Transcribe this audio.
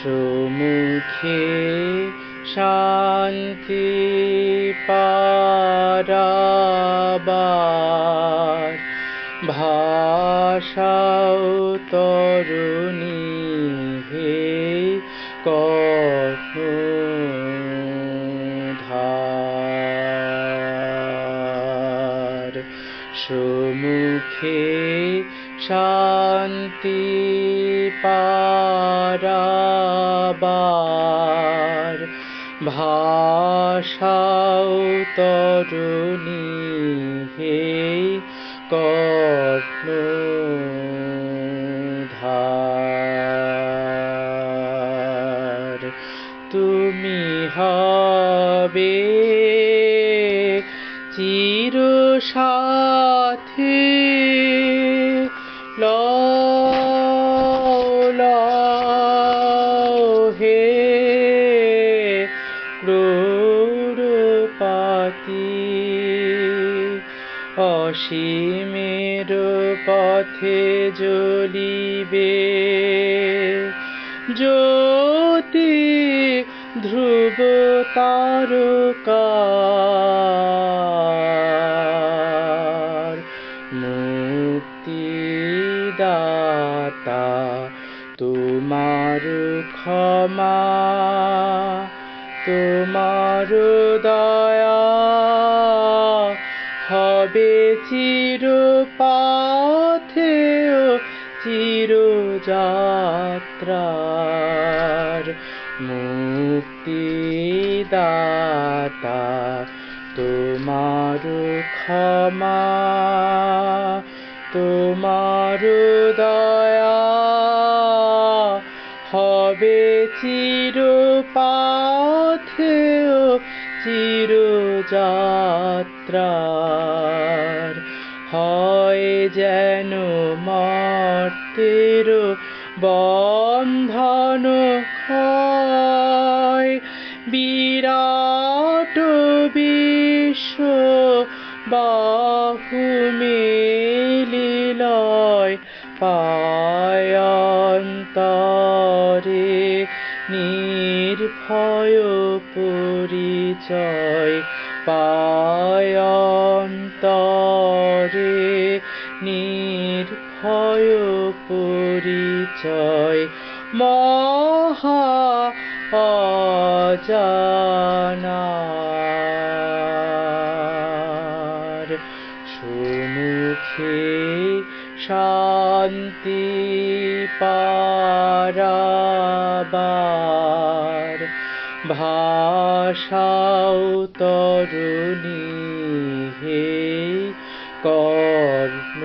সুমুখে শান্তি পারাবার ভাষাও তরুণী হে কর্ণধার। সুমুখে শান্তি পারাবার ভাষাও তরুণী হে কর্ণধার। তুমি হবে চিরসাথী লও লও হে ক্রোড়পাতি, অসীমের পথে জ্বলিবে জ্যোতি ধ্রুব তারকার। মুক্তিদাতা তোমার ক্ষমা, তোমার দয়া হবে চিরপথেও চিরযাত্রার। মুক্তিদাতা তোমার ক্ষমা, তোমার দয়া হবে চিরপথেও চিরযাত্রার। হয় যেন মর্তের বন্ধন ক্ষয়, বিরাট বিশ্ব বাহু মেলি লয় পায় অন্তরে নির্ভয় পরিচয়, পায় অন্তরে নির্ভয় পরিচয় মহা অজানার। সুমুখে শান্তি পারাবার ভাষাও তরুণী হে কর্ণ